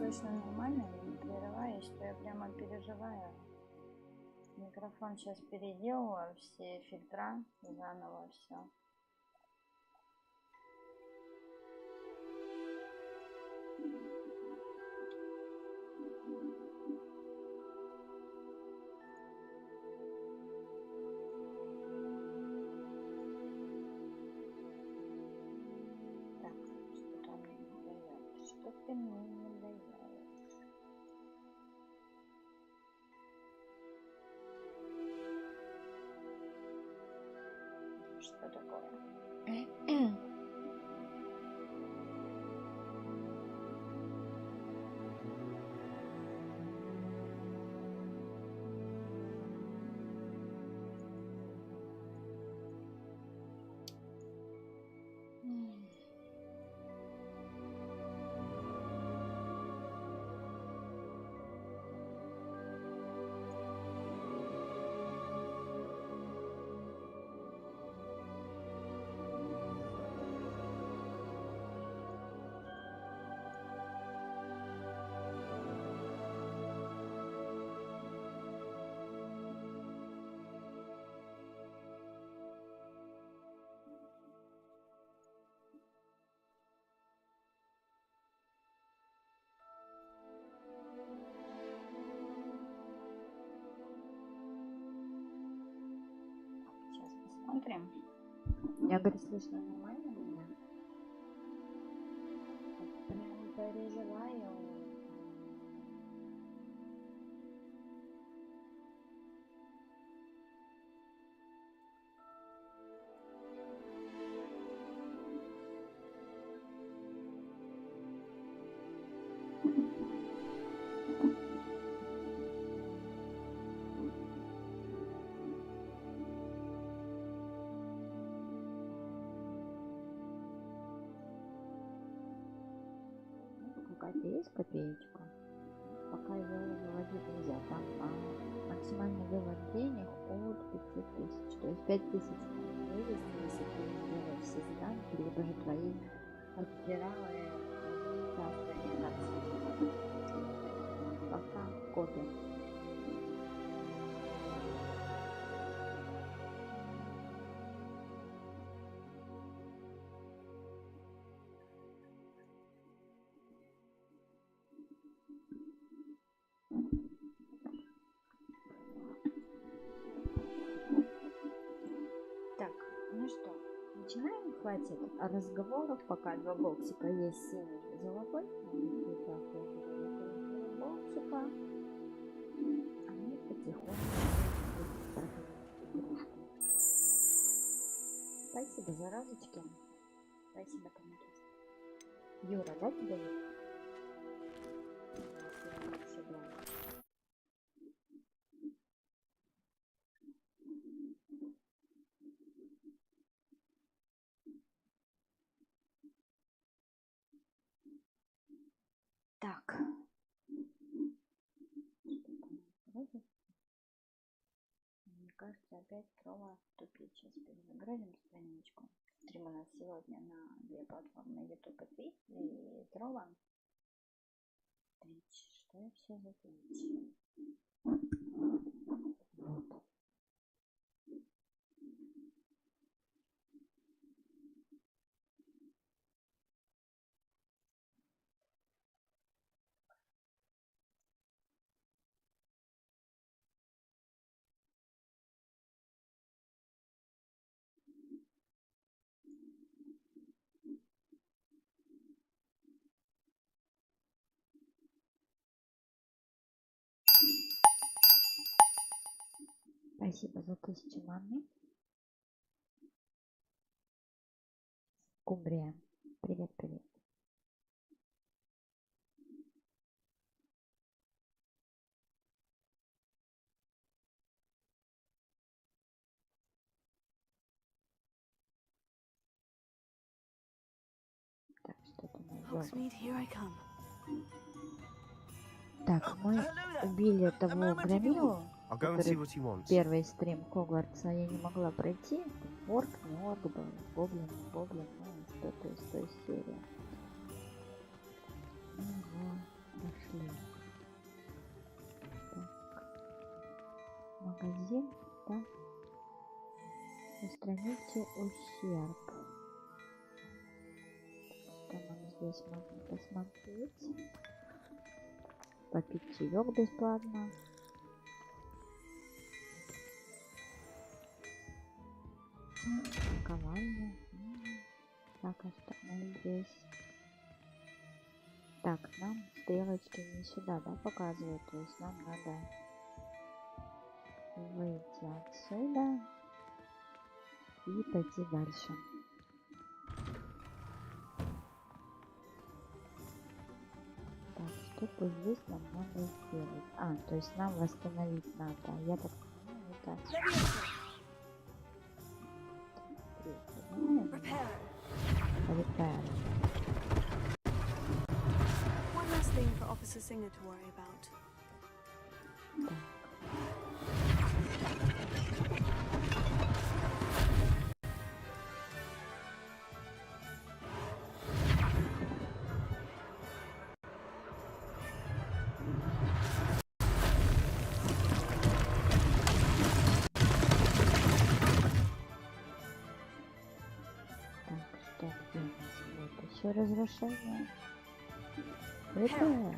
слышно нормально, я не прерываюсь, что я прямо переживаю. Микрофон сейчас переделала, все фильтра, заново все. Что-то мне не дает. Что такое? Сейчас посмотрим. Я говорю, слышно нормально меня? Прям переживаю. Какая-то есть копеечка? Пока ее выводить нельзя. Там максимальный вывод денег от 5000. То есть 5000 вывести, если ты сделаешь все заданки, либо же твои адмиралы пока копия. Так, ну что, начинаем? Хватит разговоров, пока два боксика есть, синий и золотой. Боксика. А мы потихоньку проходим игрушку. Спасибо за розочки. Спасибо, Тамарис. Юра, да, тебя есть? Так. Мне кажется, опять Трова тупит. Сейчас перезагрузим страничку. Стрим у нас сегодня на две платформы, YouTube и Twitch, и Трова. Twitch. Что я все за Twitch? Вот. Спасибо за 1000 маны. Кумбрия. Привет, привет. Так, что-то Так, мы убили того громилу, который первый стрим Хогвартса я не могла пройти. Орк, не орк был, гоблин, ну что-то из той серии. Пошли. Так. Магазин, да? Устраните ущерб. Что нам здесь можно посмотреть? Попить чаек бесплатно. Ковальня. Так, а что мы здесь? Так, нам стрелочки не сюда, да, показывают. То есть нам надо выйти отсюда и пойти дальше. Так, что-то здесь нам надо сделать. А, то есть нам восстановить надо. Я так понимаю, это... Repair. One last thing for Officer Singer to worry about. Так. Еще разрушение. Repair.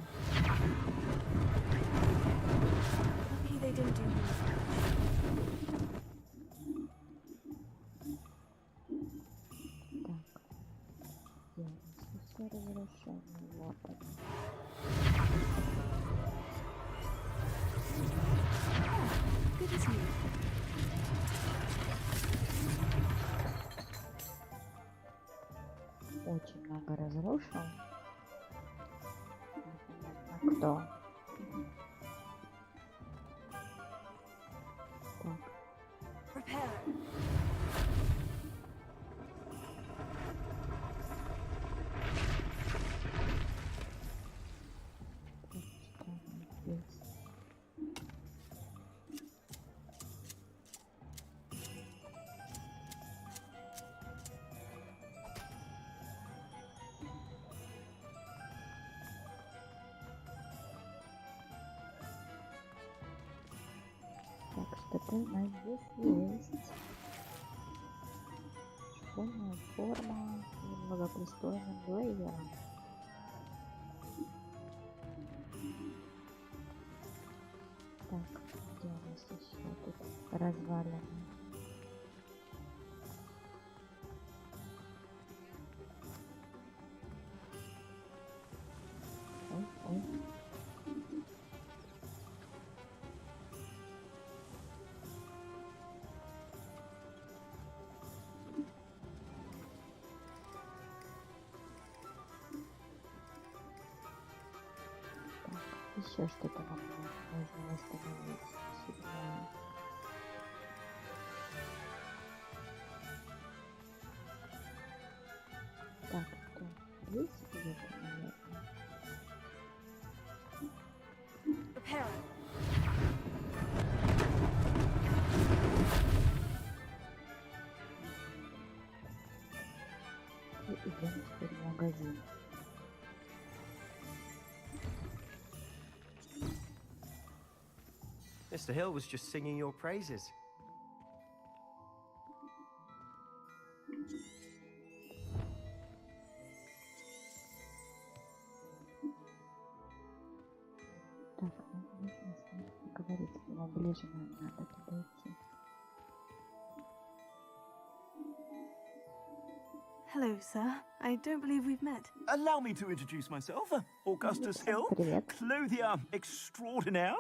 They didn't do Так. Еще разрушение. Вот это. Good as new. Очень много разрушил. А кто? Так. Repair. Так, что-то у нас здесь есть. Школьная форма с благопристойным блейзером. Так, где у нас еще тут развалины? Ой. Еще что-то нам нужно восстановить. Седьмое. Так, что здесь где-то, наверное. Repair. И идем теперь в магазин. Mr. Hill was just singing your praises. Так, нужно с ним поговорить, к нему ближе нам надо подойти. Hello, sir. I don't believe we've met. Allow me to introduce myself. Augustus Hill, Привет. clothier extraordinaire.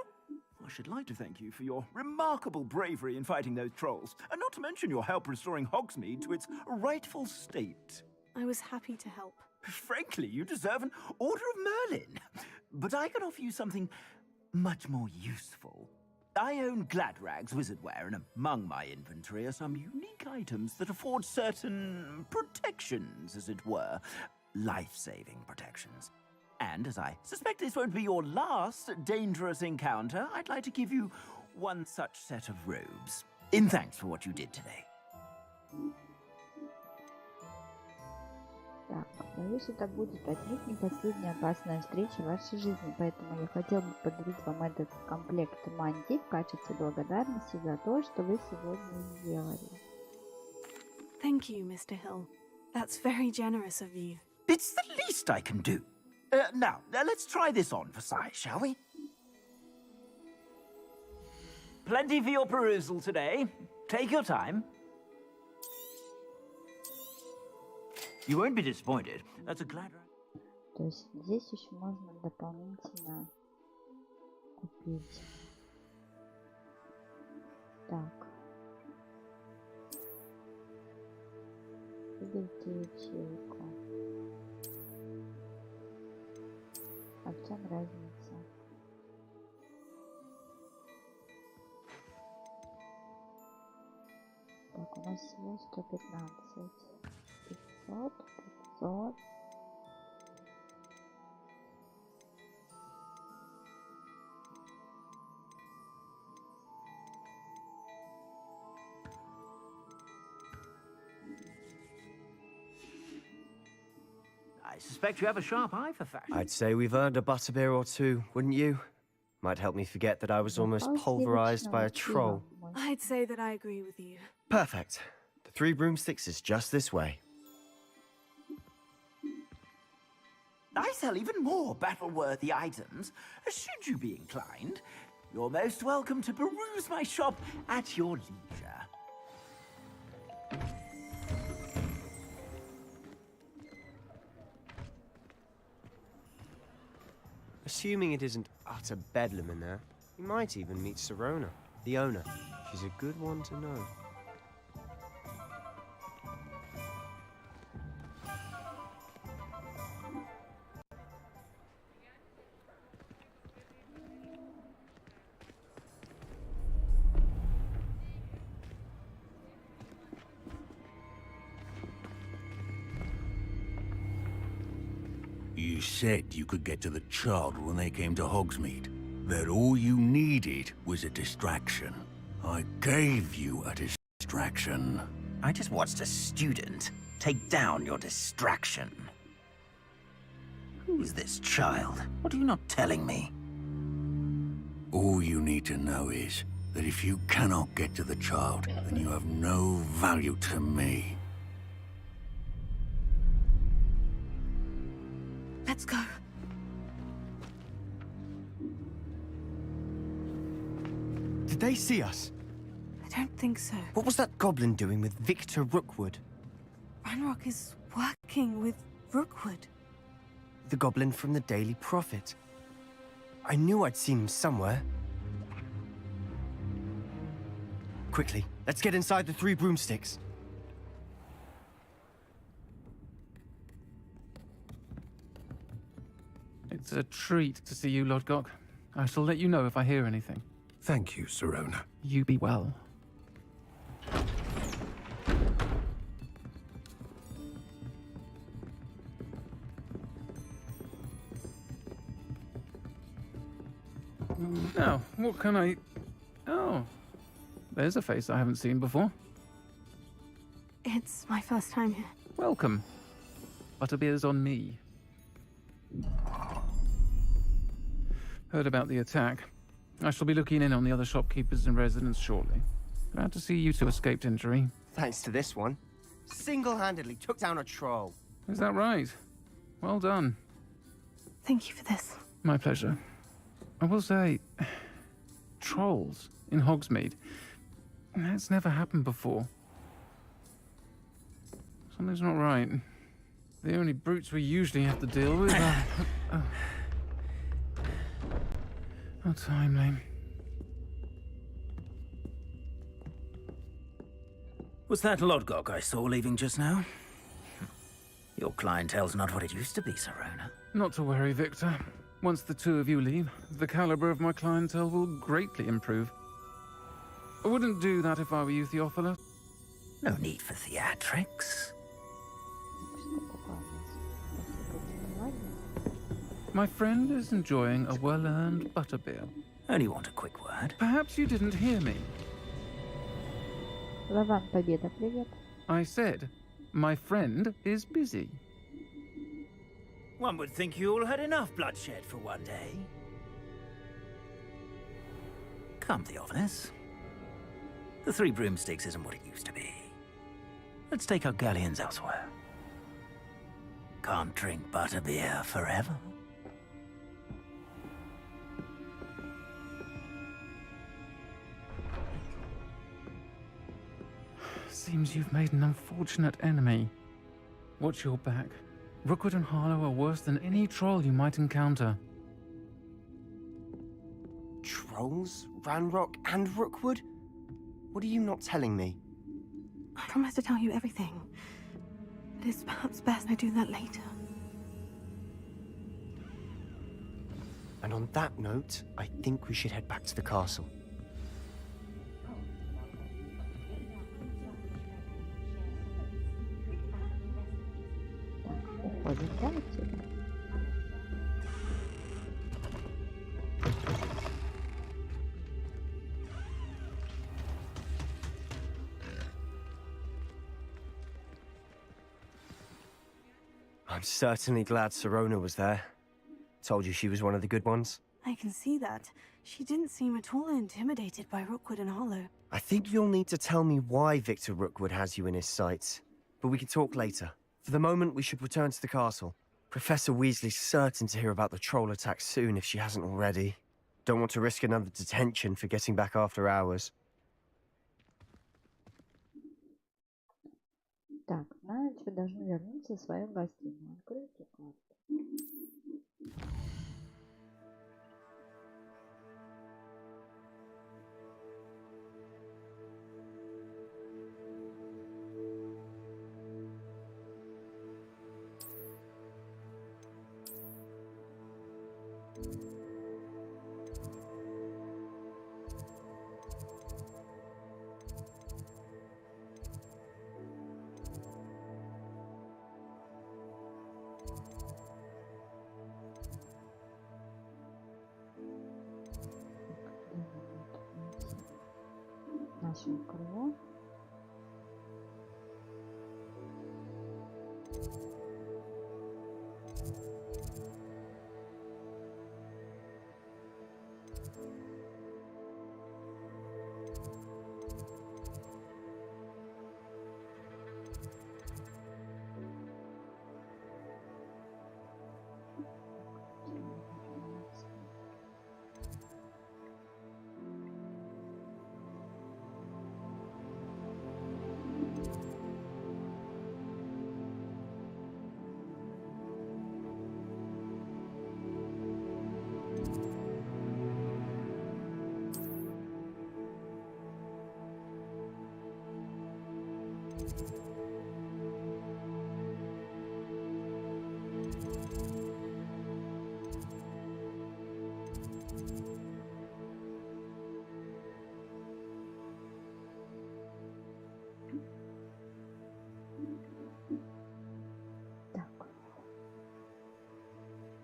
I should like to thank you for your remarkable bravery in fighting those trolls, and not to mention your help restoring Hogsmeade to its rightful state. I was happy to help. Frankly, you deserve an Order of Merlin. But I can offer you something much more useful. I own Gladrag's wizardware, and among my inventory are some unique items that afford certain protections, as it were. Life-saving protections. And as I suspect this won't be your last dangerous encounter, I'd like to give you one such set of robes, in thanks for what you did today. Так, боюсь, это будет отнюдь не последняя опасная встреча в вашей жизни, поэтому я хотел бы подарить вам этот комплект мантий в качестве благодарности за то, что вы сегодня сделали. Thank you, Mr. Hill. That's very generous of you. It's the least I can do. Now, let's try this on for size, shall we? Plenty for your perusal today. Take your time. You won't be disappointed. That's a glad... То есть здесь еще можно дополнительно купить. Так. Выберите ячейку. А в чем разница? Так, у нас всего 115. 500, 500. I suspect you have a sharp eye for fashion. I'd say we've earned a butterbeer or two, wouldn't you? Might help me forget that I was almost pulverized by a troll. I'd say that I agree with you. Perfect. The 3 broomsticks is just this way. I sell even more battle-worthy items, should you be inclined. You're most welcome to peruse my shop at your leisure. Assuming it isn't utter bedlam in there, you might even meet Sirona, the owner. She's a good one to know. You said you could get to the child when they came to Hogsmeade. That all you needed was a distraction. I gave you a distraction. I just watched a student take down your distraction. Who's this child? What are you not telling me? All you need to know is that if you cannot get to the child, then you have no value to me. Let's go. Did they see us? I don't think so. What was that goblin doing with Victor Rookwood? Ranrock is working with Rookwood. The goblin from the Daily Prophet. I knew I'd seen him somewhere. Quickly, let's get inside the 3 broomsticks. It's a treat to see you, Lodgok. I shall let you know if I hear anything. Thank you, Sirona. You be well. Now, what can I... Oh, there's a face I haven't seen before. It's my first time here. Welcome. Butterbeer's on me. Heard about the attack. I shall be looking in on the other shopkeepers and residents shortly. Glad to see you two escaped injury. Thanks to this one. Single-handedly took down a troll. Is that right? Well done. Thank you for this. My pleasure. I will say, trolls in Hogsmeade. That's never happened before. Something's not right. The only brutes we usually have to deal with are... How timely. Was that Lodgok I saw leaving just now? Your clientele's not what it used to be, Sirona. Not to worry, Victor. Once the 2 of you leave, the caliber of my clientele will greatly improve. I wouldn't do that if I were you, Theophilus. No need for theatrics. My friend is enjoying a well-earned butterbeer. Only want a quick word. Perhaps you didn't hear me. Лаван, победа, привет. I said, my friend is busy. One would think you all had enough bloodshed for one day. Come, Theophilus. The Three Broomsticks isn't what it used to be. Let's take our galleons elsewhere. Can't drink butterbeer forever. Seems you've made an unfortunate enemy. Watch your back. Rookwood and Harlow are worse than any troll you might encounter. Trolls? Ranrock and Rookwood? What are you not telling me? I promise to tell you everything. It is perhaps best I do that later. And on that note, I think we should head back to the castle. Уходим, да, отсюда? I'm certainly glad Sirona was there. Told you she was one of the good ones. I can see that. She didn't seem at all intimidated by Rookwood and Harlow. I think you'll need to tell me why Victor Rookwood has you in his sights. But we can talk later. For the moment, we should return to the castle. Professor Weasley's certain to hear about the troll attack soon if she hasn't already. Don't want to risk another detention for getting back after hours. Так, на ночь вы должны вернуться в свою гостиную. Откройте карту. Наше крыло.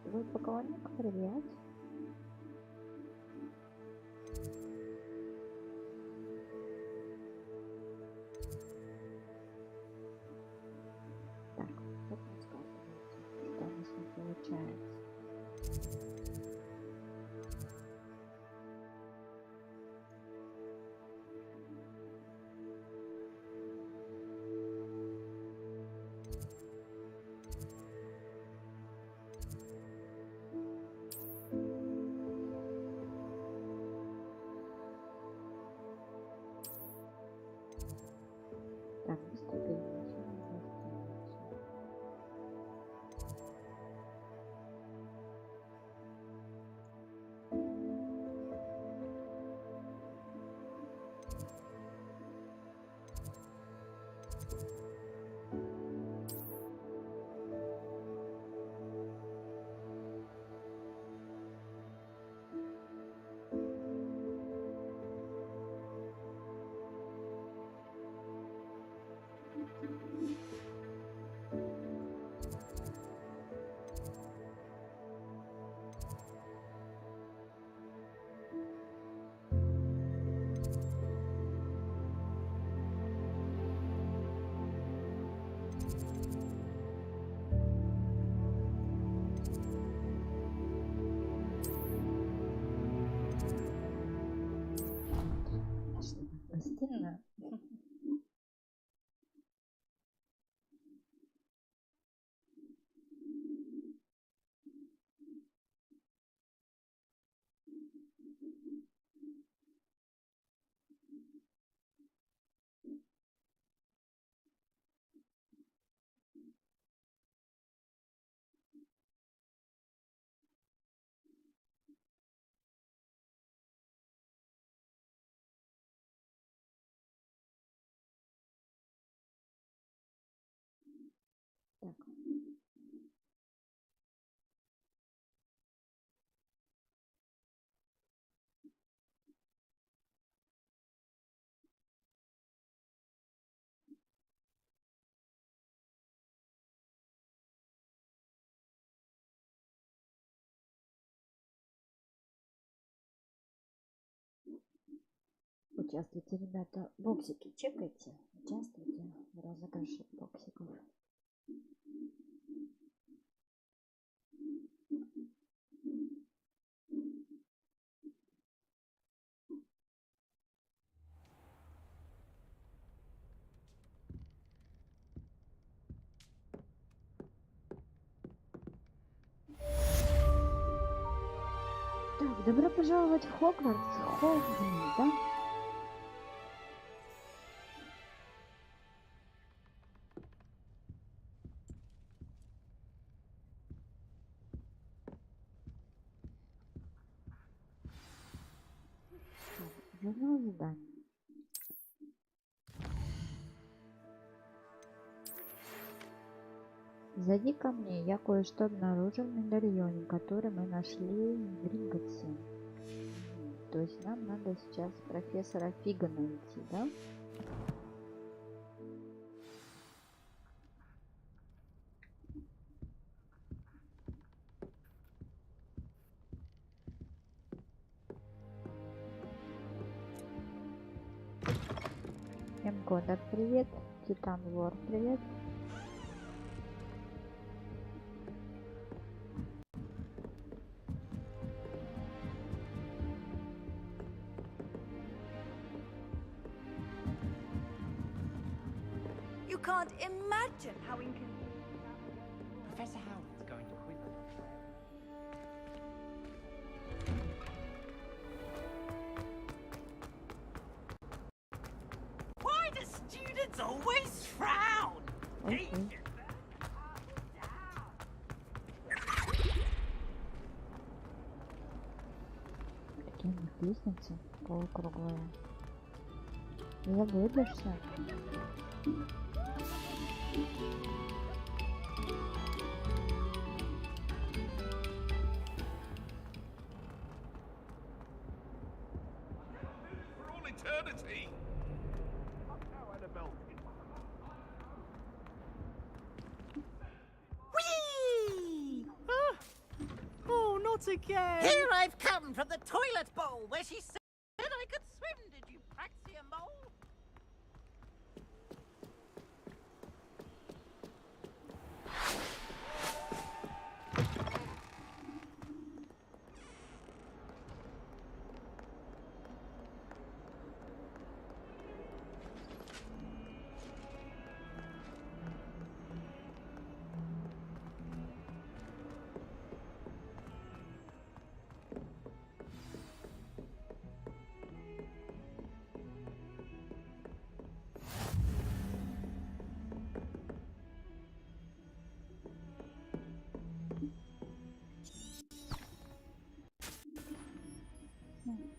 Вы поговорим, привет. Так, вот рассказывайте, что у нас не получается. Участвуйте, ребята. Боксики чекайте. Участвуйте в розыгрыше боксиков. Так, добро пожаловать в Хогвартс. Хогвартс, да? Журнал заданий. Зайди ко мне, я кое-что обнаружил в медальоне, который мы нашли в Гринготсе. То есть нам надо сейчас профессора Фига найти, да? Всем года, привет. Титан Вор, привет. You can't imagine how inconvenient. Professor Howard's going to quiz us. Why do students always frown? Окей. Какие у них лестницы полукруглые. Заблудишься. For all eternity! Whee! Oh, not again! Here I've come from the toilet bowl where she said I could swim. Did you praxia mole?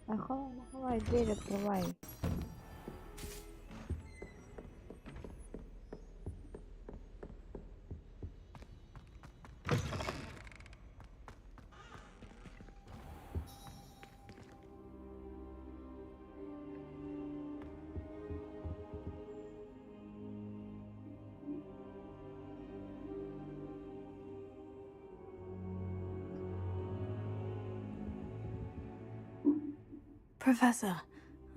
Ахавай, дверь открывай. Professor,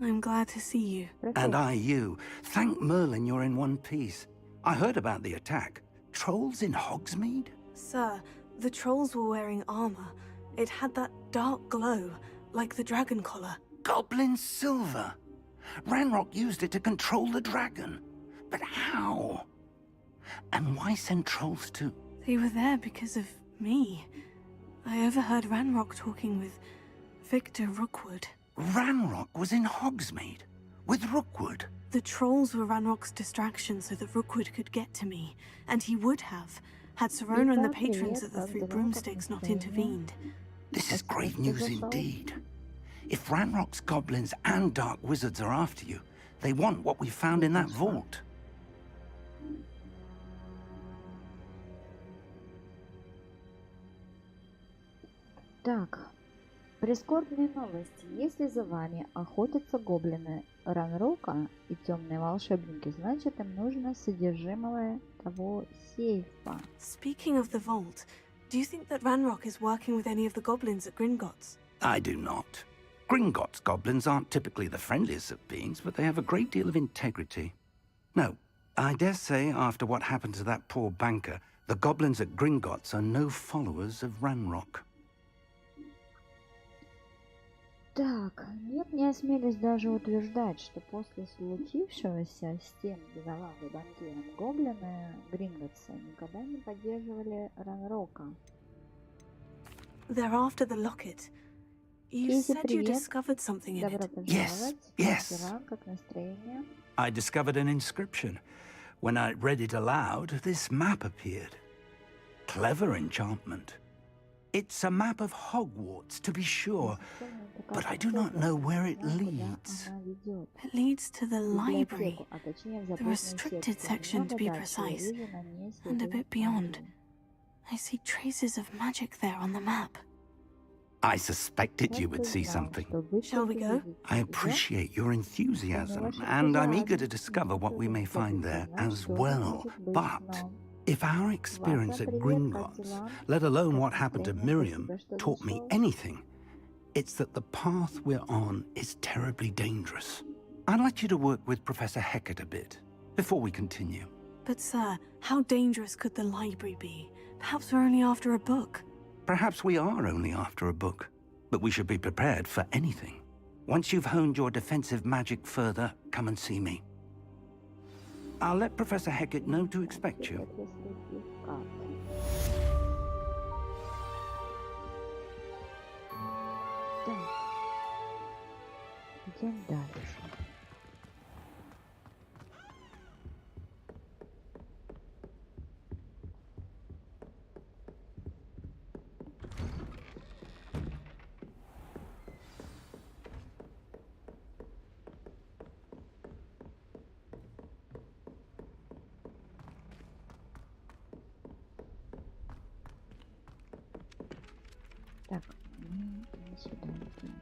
I'm glad to see you. And I you. Thank Merlin you're in one piece. I heard about the attack. Trolls in Hogsmeade? Sir, the trolls were wearing armor. It had that dark glow, like the dragon collar. Goblin silver. Ranrock used it to control the dragon. But how? And why send trolls to... They were there because of me. I overheard Ranrock talking with Victor Rookwood. Ranrock was in Hogsmeade? With Rookwood? The trolls were Ranrock's distraction so that Rookwood could get to me. And he would have, had Serona and the patrons of the Three Broomsticks not intervened. This is great news indeed. If Ranrock's goblins and dark wizards are after you, they want what we found in that vault. Так, прискорбные новости. Если за вами охотятся гоблины Ранрока и темные волшебники, значит им нужно содержимое того сейфа. Speaking of the vault, do you think that Ranrock is working with any of the goblins at Gringotts? I do not. Gringotts goblins aren't typically the friendliest of beings, but they have a great deal of integrity. No, I dare say after what happened to that poor banker, the goblins at Gringotts are no followers of Ranrock. Так, нет, не осмелюсь даже утверждать, что после случившегося с тем бедолагой банкиром гоблины Гринготса никогда не поддерживали Ранрока. They're after the locket. You Изи, said you привет. discovered something in Добро it. пожаловать. yes. Мастера, как настроение? I discovered an inscription. When I read it aloud, this map appeared. Clever enchantment. It's a map of Hogwarts, to be sure, but I do not know where it leads. It leads to the library, the restricted section to be precise, and a bit beyond. I see traces of magic there on the map. I suspected you would see something. Shall we go? I appreciate your enthusiasm, and I'm eager to discover what we may find there as well. But if our experience at Gringotts, let alone what happened to Miriam, taught me anything, it's that the path we're on is terribly dangerous. I'd like you to work with Professor Hecat a bit before we continue. But sir, how dangerous could the library be? Perhaps we're only after a book. Perhaps we are only after a book, but we should be prepared for anything. Once you've honed your defensive magic further, come and see me. I'll let Professor Hecat know to expect you. Так, идем дальше. Так, не сюда идем.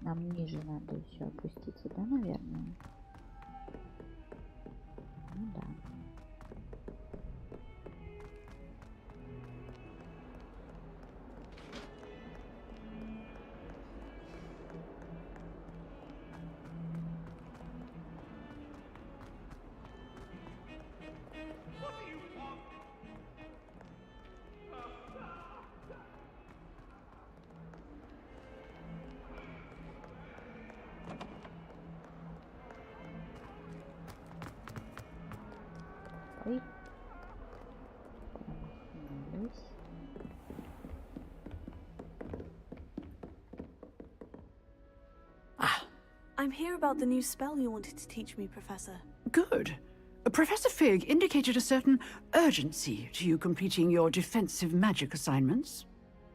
Нам ниже надо еще опуститься, да, наверное? Ну да. Ой. Промахнулись. I'm here about the new spell you wanted to teach me, Professor. Good. Professor Fig indicated a certain urgency to you completing your defensive magic assignments.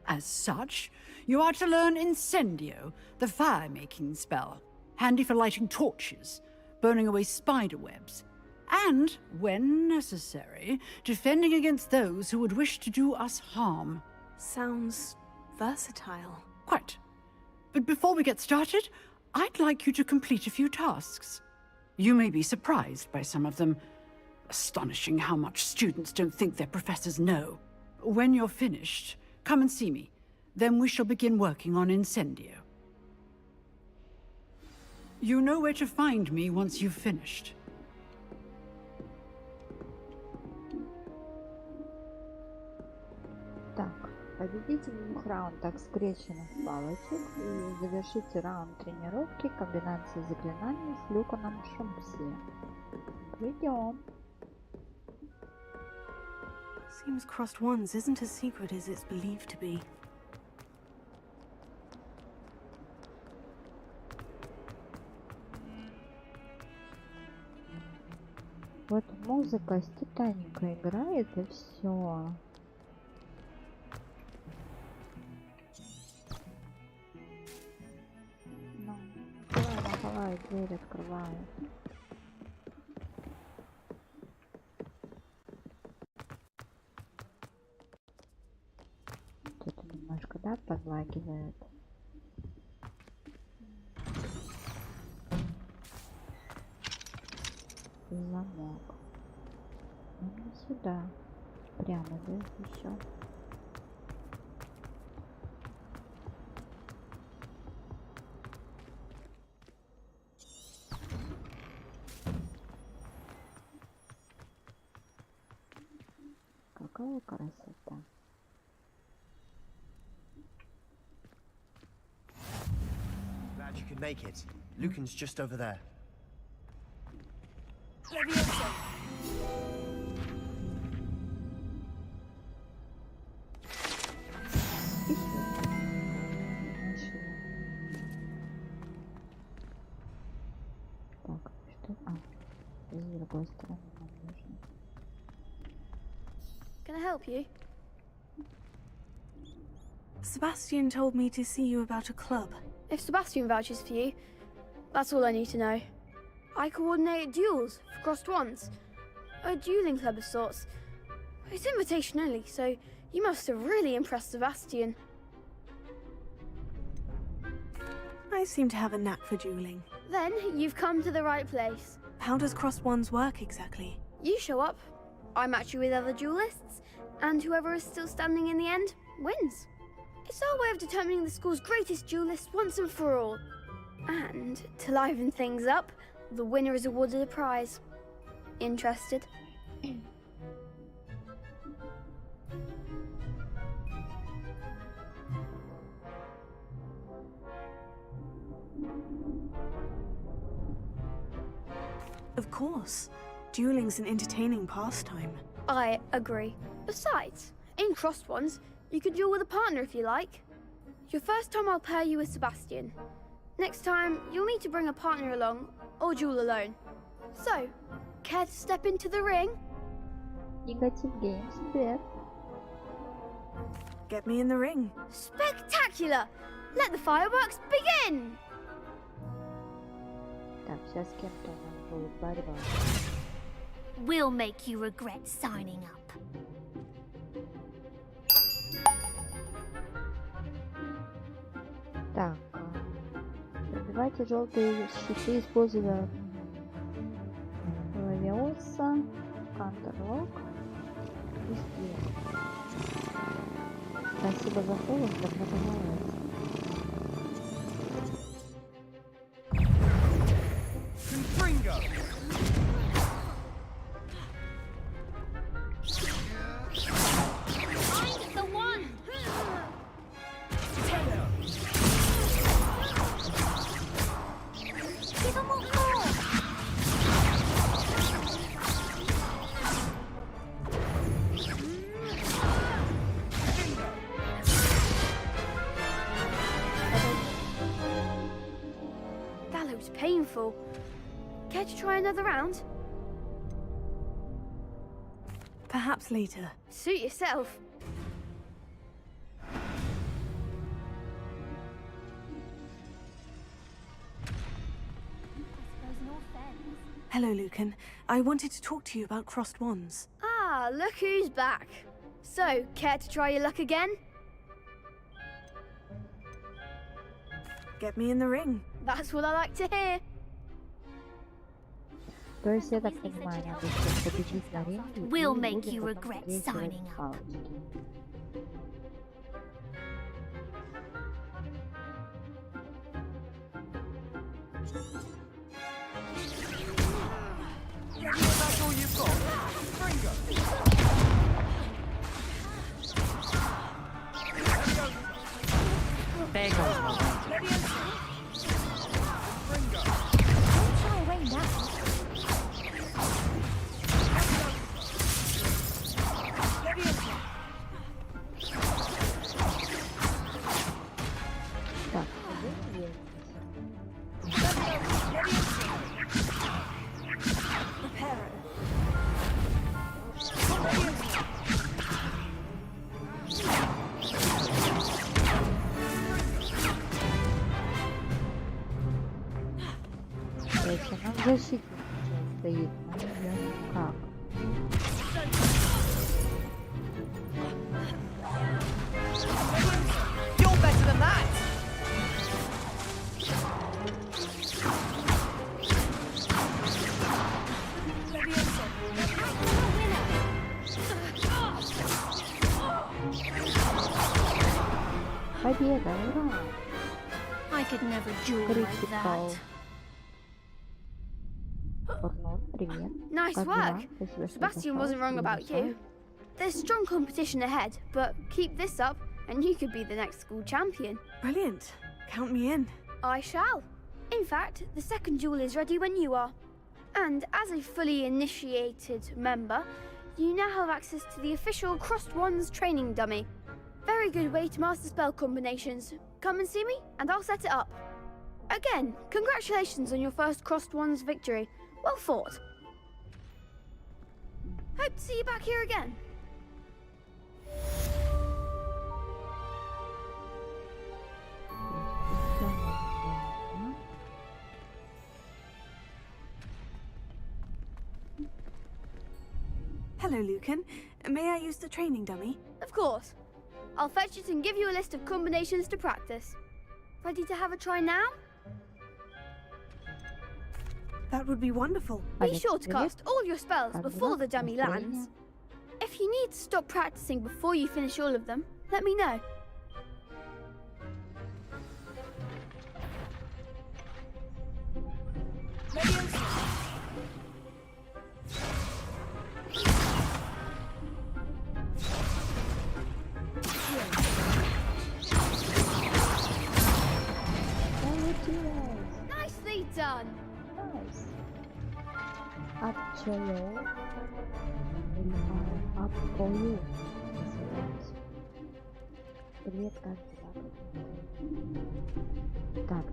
As such, you are to learn Incendio, the fire-making spell, handy for lighting torches, burning away spider webs, and, when necessary, defending against those who would wish to do us harm. Sounds versatile. Quite. But before we get started, I'd like you to complete a few tasks. You may be surprised by some of them. Astonishing how much students don't think their professors know. When you're finished, come and see me. Then we shall begin working on Incendio. You know where to find me once you've finished. Так, победите в 2 раундах скрещенных палочек и завершите раунд тренировки комбинации заклинаний с Люканом Шумпси. Идем. Seems crossed ones isn't as secret as it's believed to be. Вот музыка с Титаника играет и все. Ну, давай, дверь открываю. Тут немножко, да, подлагивает. Замок. Ну, не сюда. Прямо, да, еще. Какая красота. Glad you could make it. Lucan's just over there. Так, что? С другой стороны нам нужно. Can I help you? Sebastian told me to see you about a club. If Sebastian vouches for you, that's all I need to know. I coordinate duels for crossed ones. A dueling club of sorts. It's invitation only, so you must have really impressed Sebastian. I seem to have a knack for dueling. Then you've come to the right place. How does crossed ones work exactly? You show up, I match you with other duelists, and whoever is still standing in the end wins. It's our way of determining the school's greatest duelist once and for all. And to liven things up, the winner is awarded a prize. Interested? Of course. Dueling's an entertaining pastime. I agree. Besides, in crossed ones, you can duel with a partner if you like. Your first time I'll pair you with Sebastian. Next time, you'll need to bring a partner along, or duel alone. So, care to step into the ring? Negative games, привет. Get me in the ring. Spectacular! Let the fireworks begin! Так, сейчас с кем-то у нас будет борьба. We'll make you regret signing up. Так, пробивайте желтые щиты, используя лавиоса, кантерлок и стрелок. Спасибо за фоллоу, добро пожаловать. Painful. Care to try another round? Perhaps later. Suit yourself. Hello, Lucan. I wanted to talk to you about crossed wands. Ah, look who's back. So, care to try your luck again? Get me in the ring. That's what I like to hear. То есть, я так понимаю, надо еще победить на ринге. We'll make you regret signing up. That's all you've got? Bingo! There goes my wager. Try away now. Так, нам защитник стоит, но я никак. You're better than that! Победа, ура! I could never duel like that. Привет. Nice Как work. дела? Спасибо, что Sebastian зашел. wasn't wrong about you. There's strong competition ahead, but keep this up and you could be the next school champion. Brilliant. Count me in. I shall. In fact, the second duel is ready when you are. And as a fully initiated member, you now have access to the official Crossed Wands training dummy. Very good way to master spell combinations. Come and see me and I'll set it up. Again, congratulations on your first Crossed Wands victory. Well fought. Hope to see you back here again. Hello, Lucan. May I use the training dummy? Of course. I'll fetch it and give you a list of combinations to practice. Ready to have a try now? That would be wonderful. Be sure to cast all your spells before the dummy lands. If you need to stop practicing before you finish all of them, let me know. Nicely done. Nice. Начало. Около. Привет, как дела? Так,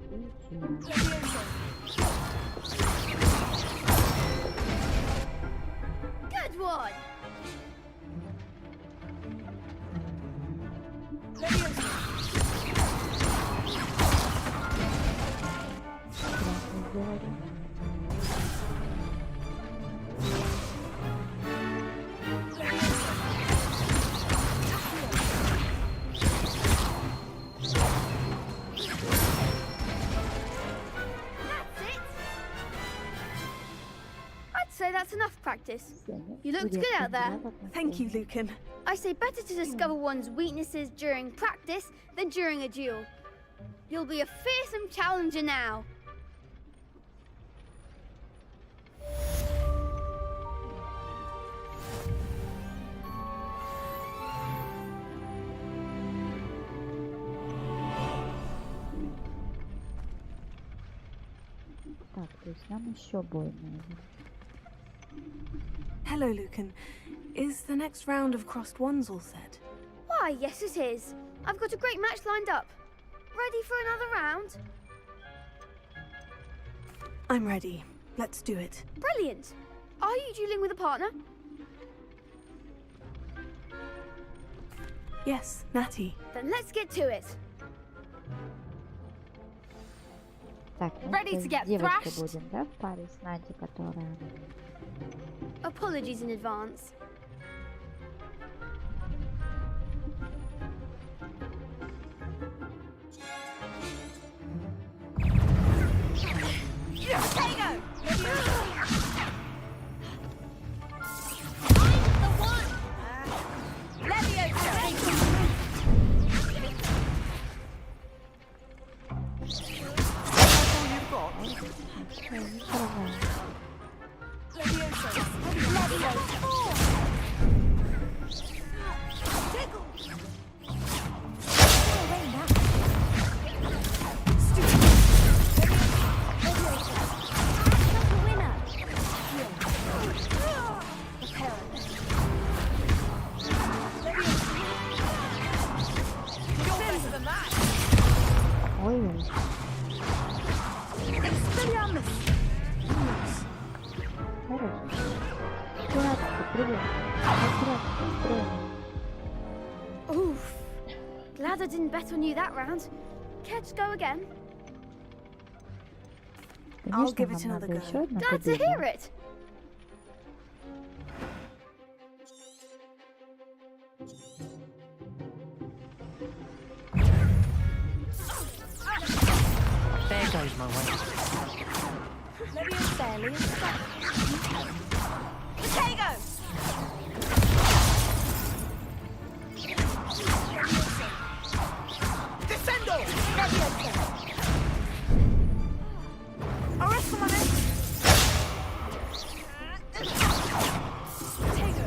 Good one. That's enough practice. You looked good out there. Thank you, Lucan. I say better to discover one's weaknesses during practice than during a duel. You'll be a fearsome challenger now. Так, то есть нам еще бой нужен. Hello, Lucan. Is the next round of Crossed Wands all set? Why, yes it is. I've got a great match lined up. Ready for another round? I'm ready. Let's do it. Brilliant. Are you dueling with a partner? Yes, Natty. Then let's get to it. Так, Ready to get девочкой thrashed? будем, да, в паре с Надей, которая... Apologies in advance. Potato! I'm the one! Leviosa! Oof. Glad I didn't bet on you that round. Care to go again? I'll give it another go. Glad to hear it. There goes my way. Potato! Descendo! Arrest someone in! Potato!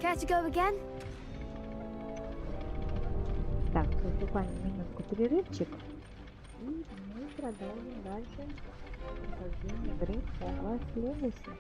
Care to go again? Так, тут буквально минутку перерывчик. И мы продолжим дальше прохождение игры Hogwarts Legacy.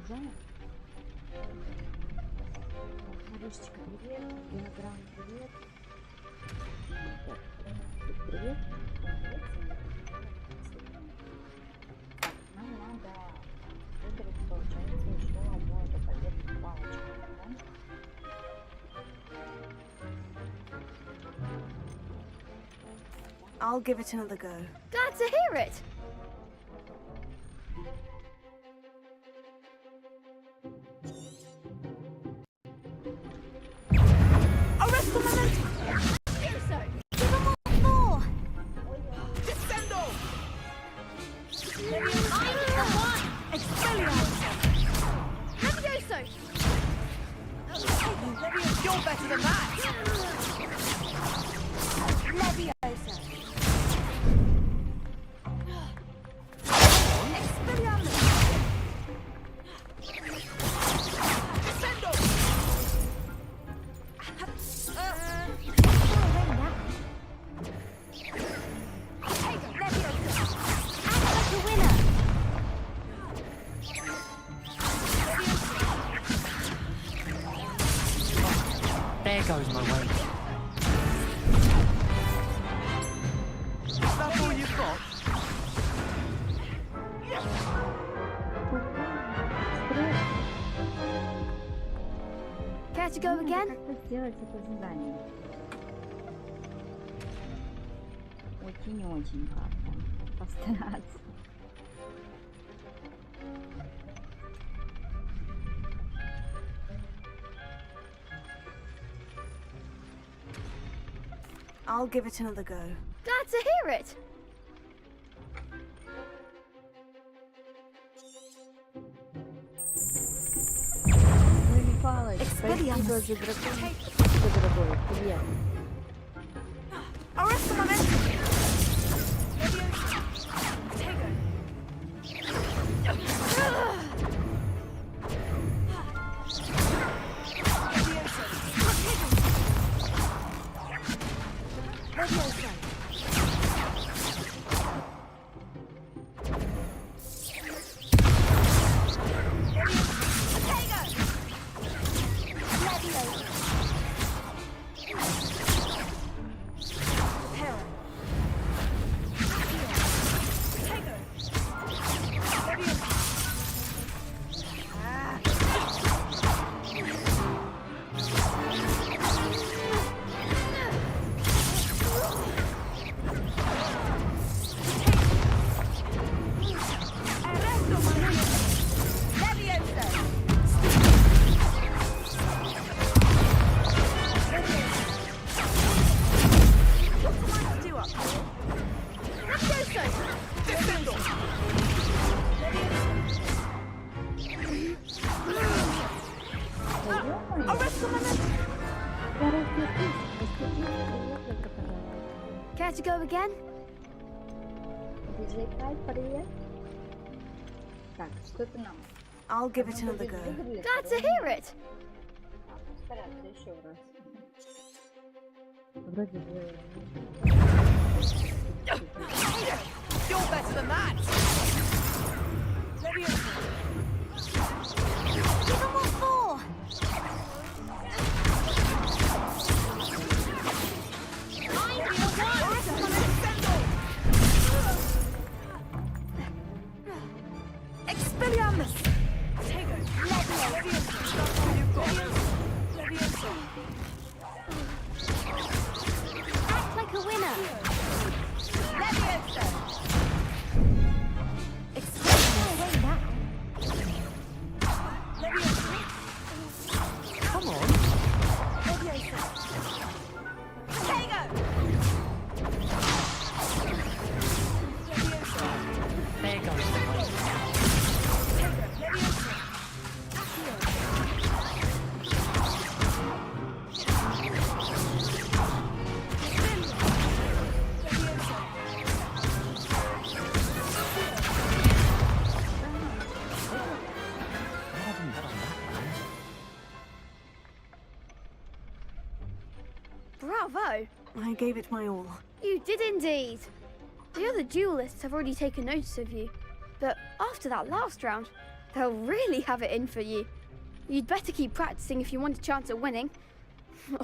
Продолжаем. Маришечка, привет. Диаграмма, привет. Привет. Так, нам надо выбрать, получается, еще одну эту победную палочку. I'll give it another go. Glad to hear it. Arrest the momentum! Do so. Give them all four! Descendo! I'm the one! Expelliarmus. Levioso. You're better than that! Levioso. Expelliarmus. Descendo! There goes my weight. Is that all you've got? Care to go again? Как сделать это задание? Очень-очень как-то постараться. I'll give it another go. Glad to hear it. Ну не палочка. Спасибо за дракон. Спасибо, дорогой. Привет. Arrest the momentum! Care to go again? Привет. Так, что это нам? I'll give it another go. Glad to hear it. Постараться еще раз. Вроде бы... You're better than that! Give them all four! I'm the one! Expelliarmus! Act like a winner! Come on. There goes the weight. Bravo. I gave it my all. You did indeed. The other duelists have already taken notice of you. But after that last round, They'll really have it in for you. You'd better keep practicing if you want a chance at winning.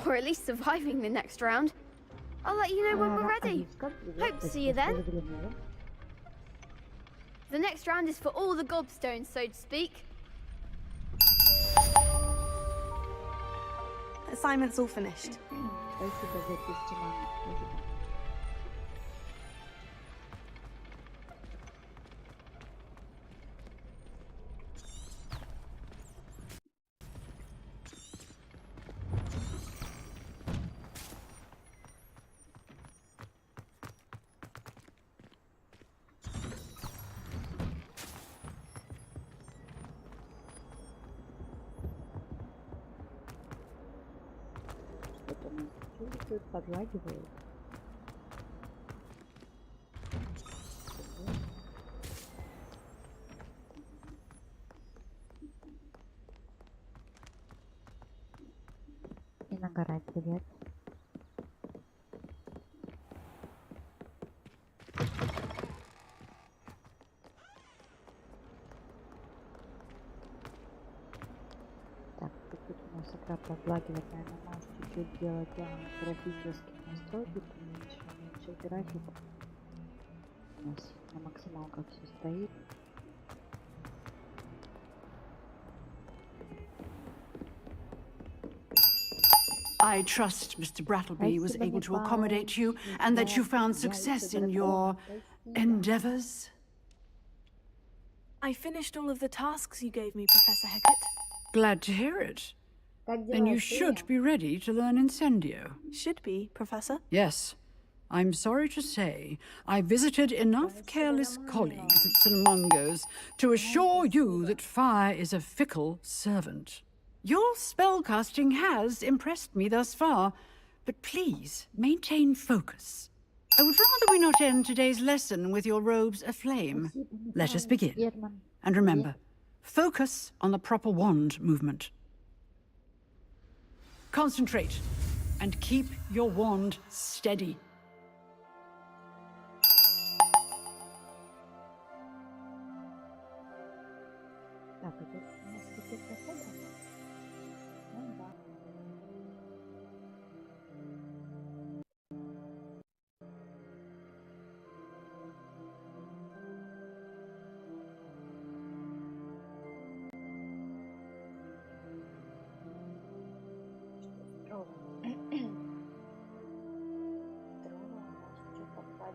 Or at least surviving the next round. I'll let you know when we're ready. Hope to see you then. The next round is for all the gobstones, so to speak. Assignment's all finished. Подлагивает. И нагорай, привет. Так, тут у нас игра подлагивает, наверное, может чуть-чуть делать графические настройки, меньше график. У нас на максималках все стоит. I trust Mr. Brattleby was able to accommodate you and that you found success in your endeavors. I finished all of the tasks you gave me, Professor Hecat. Glad to hear it. Then you should be ready to learn Incendio. Should be, Professor. Yes. I'm sorry to say, I visited enough careless colleagues at St. Mungo's to assure you that fire is a fickle servant. Your spellcasting has impressed me thus far, but please maintain focus. I would rather we not end today's lesson with your robes aflame. Let us begin. And remember, focus on the proper wand movement. Concentrate and keep your wand steady.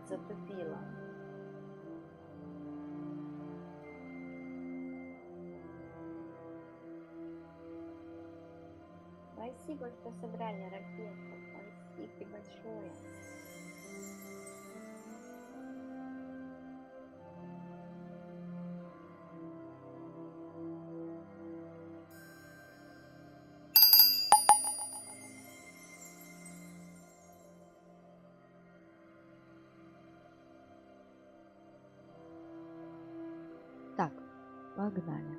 Затупила. Спасибо, что собрали ракету. Спасибо большое. Так, погнали.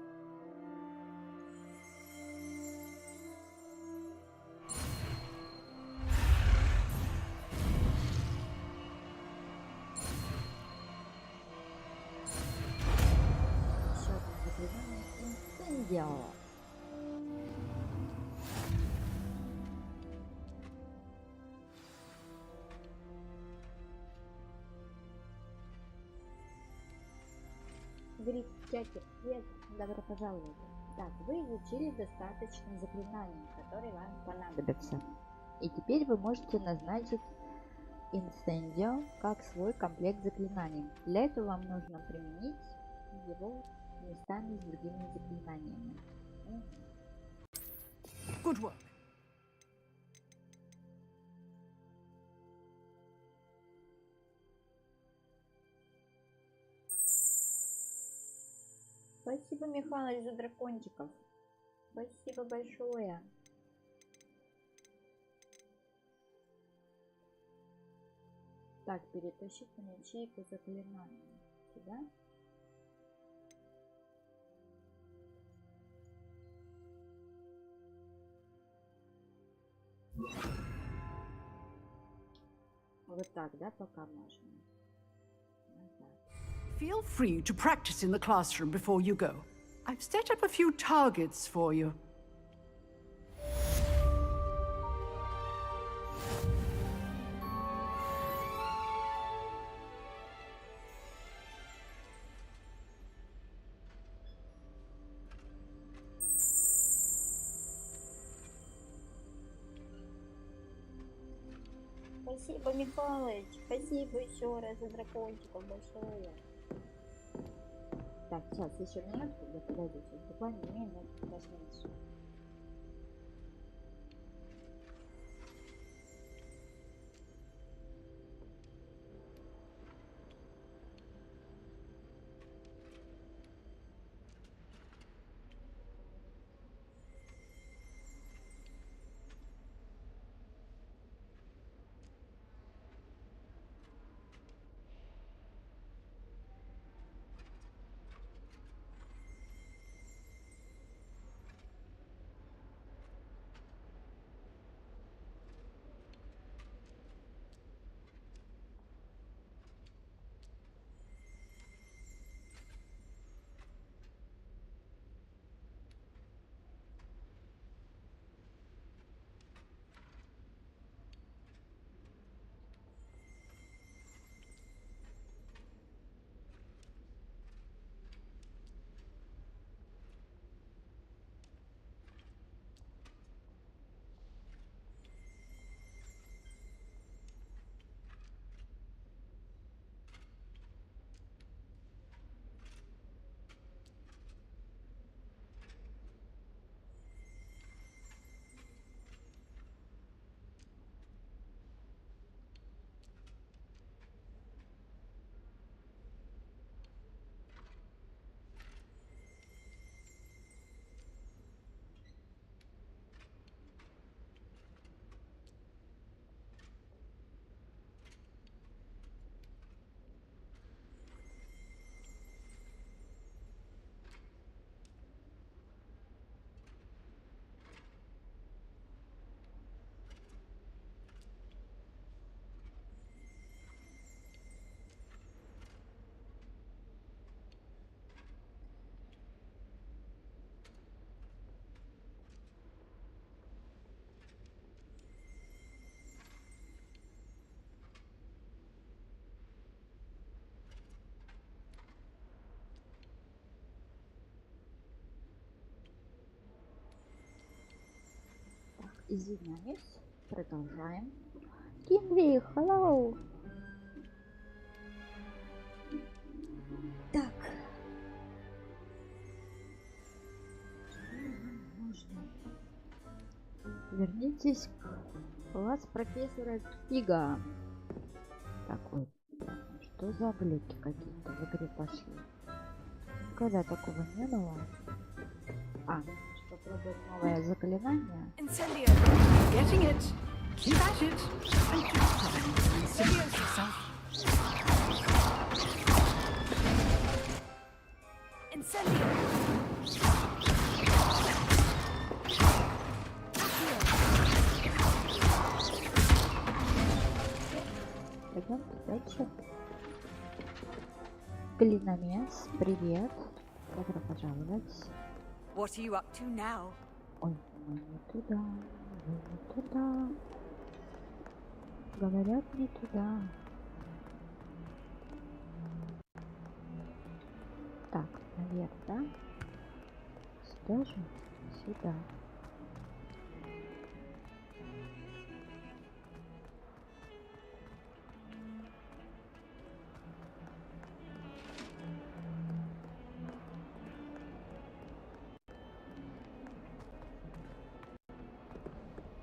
Еще одно заклинание Инцендио. Говорит в чате: привет, добро пожаловать. Так, вы изучили достаточно заклинаний, которые вам понадобятся. И теперь вы можете назначить Инцендио как свой комплект заклинаний. Для этого вам нужно применить его местами с другими заклинаниями. Good work. Спасибо, Михалыч, за дракончиков. Спасибо большое. Так, перетащить на ячейку заклинания. Сюда. Вот так, да, пока можно. Feel free to practice in the classroom before you go. I've set up a few targets for you. Спасибо, Михалыч. Спасибо еще раз за дракончиков большое. Так, сейчас еще минутку, да подойдите. Буквально минут, даже меньше. Извиняюсь, продолжаем. Кингли, hello! Так. Можно. Вернитесь к класс профессора Фига. Такой. Что за глюки какие-то в игре пошли? Никогда такого не было. А, что пробует новое заклинание. Getting it. Keep at it. And keep trying to insidiate yourself. Incendio. Пойдем дальше. Глиномес, привет. Добро пожаловать. What are you up to now? Ой, мы не туда, мы не туда. Говорят, не туда. Так, наверх, да? Сюда же? Сюда.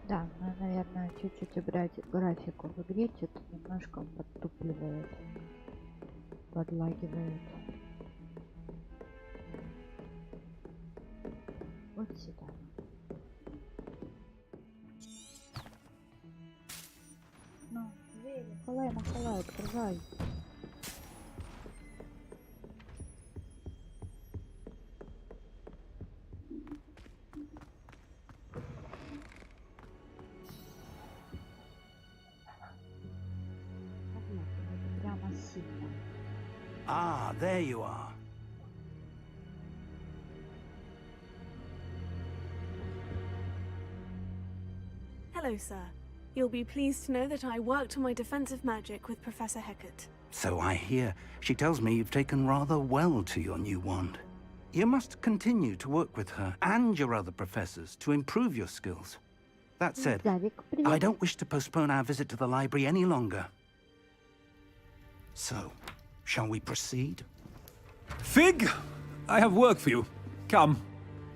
Да, ну, наверное, чуть-чуть убрать графику в игре, что-то немножко подтупливает, подлагивает. Вот сюда. Ну, дверь, Махалай, открывай. Ah, there you are. Hello, sir. You'll be pleased to know that I worked on my defensive magic with Professor Hecat. So I hear. She tells me you've taken rather well to your new wand. You must continue to work with her and your other professors to improve your skills. That said, I don't wish to postpone our visit to the library any longer. So, shall we proceed? Fig! I have work for you. Come.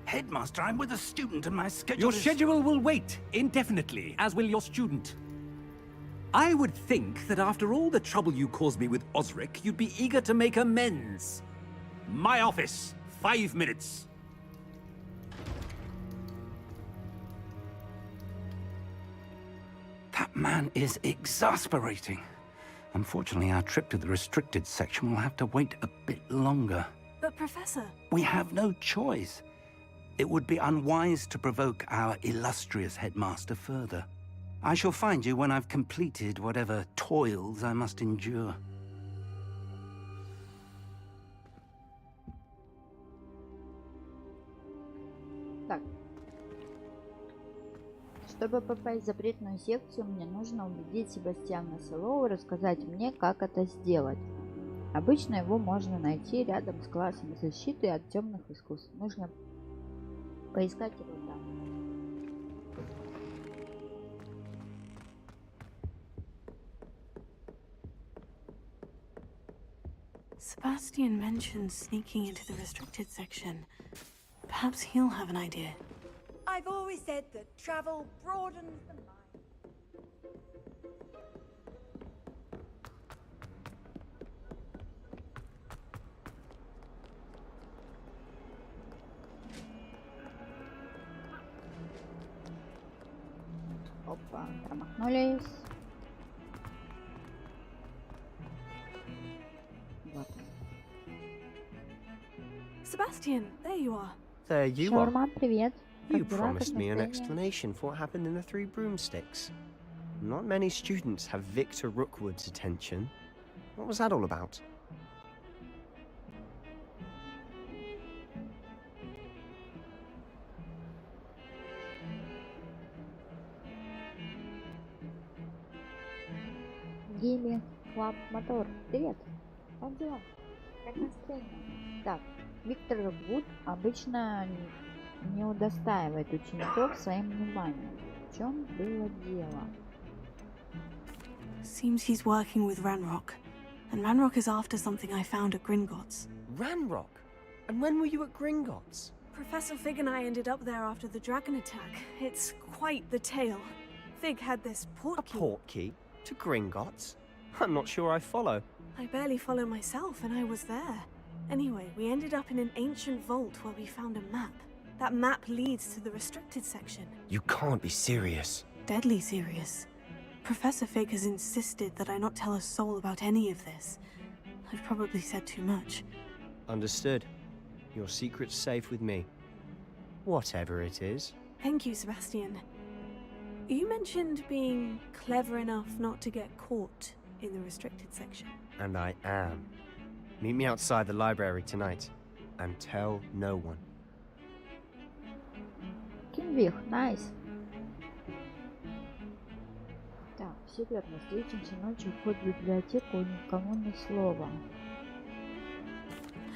Headmaster, I'm with a student and my schedule Your schedule will wait indefinitely, as will your student. I would think that after all the trouble you caused me with Osric, you'd be eager to make amends. My office, 5 minutes. That man is exasperating. Unfortunately, our trip to the restricted section will have to wait a bit longer. But, Professor... We have no choice. It would be unwise to provoke our illustrious headmaster further. I shall find you when I've completed whatever toils I must endure. Так. Чтобы попасть в запретную секцию, мне нужно убедить Себастьяна Селоу рассказать мне, как это сделать. Обычно его можно найти рядом с классом защиты от темных искусств. Нужно поискать его там. Sebastian mentioned sneaking into the restricted section. Perhaps he'll have an idea. I've always said that travel broadens the mind. Опа, промахнулись. Вот. Sebastian, there you are. There you are. Шаурма, привет. You promised me an explanation for what happened in the Three Broomsticks. Not many students have Victor Rookwood's attention. What was that all about? Гейми Клаб Мотор, привет. Как дела? Как настроение? Так, Виктор Роквуд обычно не удостаивает учеников своим вниманием. В чем было дело? Seems he's working with Ranrock, and Ranrock is after something I found at Gringotts. Ranrock? And when were you at Gringotts? Professor Fig and I ended up there after the dragon attack. It's quite the tale. Fig had this portkey. A portkey? To Gringotts? I'm not sure I follow. I barely follow myself, and I was there. Anyway, we ended up in an ancient vault where we found a map. That map leads to the restricted section. You can't be serious. Deadly serious. Professor Fig has insisted that I not tell a soul about any of this. I've probably said too much. Understood. Your secret's safe with me. Whatever it is. Thank you, Sebastian. You mentioned being clever enough not to get caught in the restricted section. And I am. Meet me outside the library tonight. And tell no one. Кинвих, найс. Так, все верно. Встретимся ночью, вход в библиотеку, никому ни слова.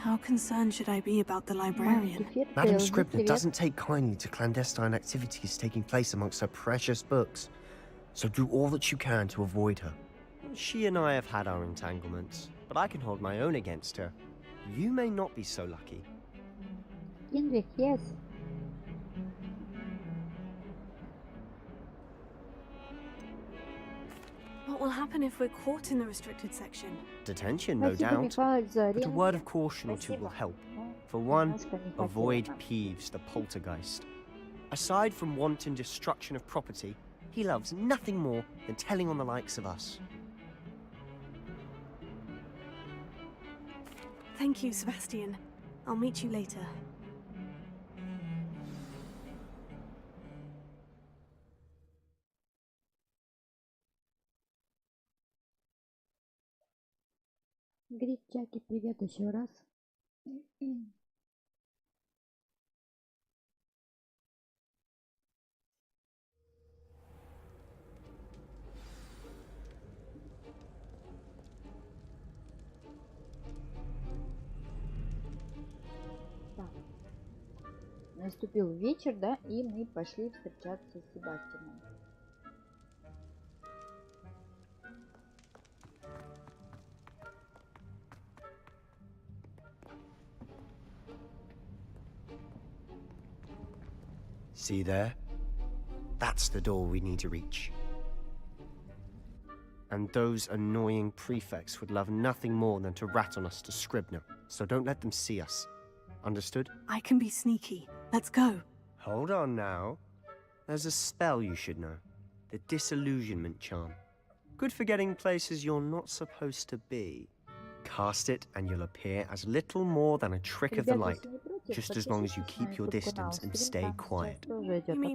How concerned should I be about the librarian? Madam Scribner doesn't take kindly to clandestine activities taking place amongst her precious books. So do all that you can to avoid her. She and I have had our entanglements, but I can hold my own against her. You may not be so lucky. Кинвих, yes. What will happen if we're caught in the restricted section? Detention, no doubt. But a word of caution or two will help. For one, avoid Peeves, the poltergeist. Aside from wanton destruction of property, he loves nothing more than telling on the likes of us. Thank you, Sebastian. I'll meet you later. Гритчаки, привет еще раз. наступил вечер, да, и мы пошли встречаться с Себастьяном. See there? That's the door we need to reach. And those annoying prefects would love nothing more than to rat on us to Scribner, so don't let them see us. Understood? I can be sneaky. Let's go. Hold on now. There's a spell you should know. The disillusionment charm. Good for getting places you're not supposed to be. Cast it and you'll appear as little more than a trick of the light, just as long as you keep your distance and stay quiet. You mean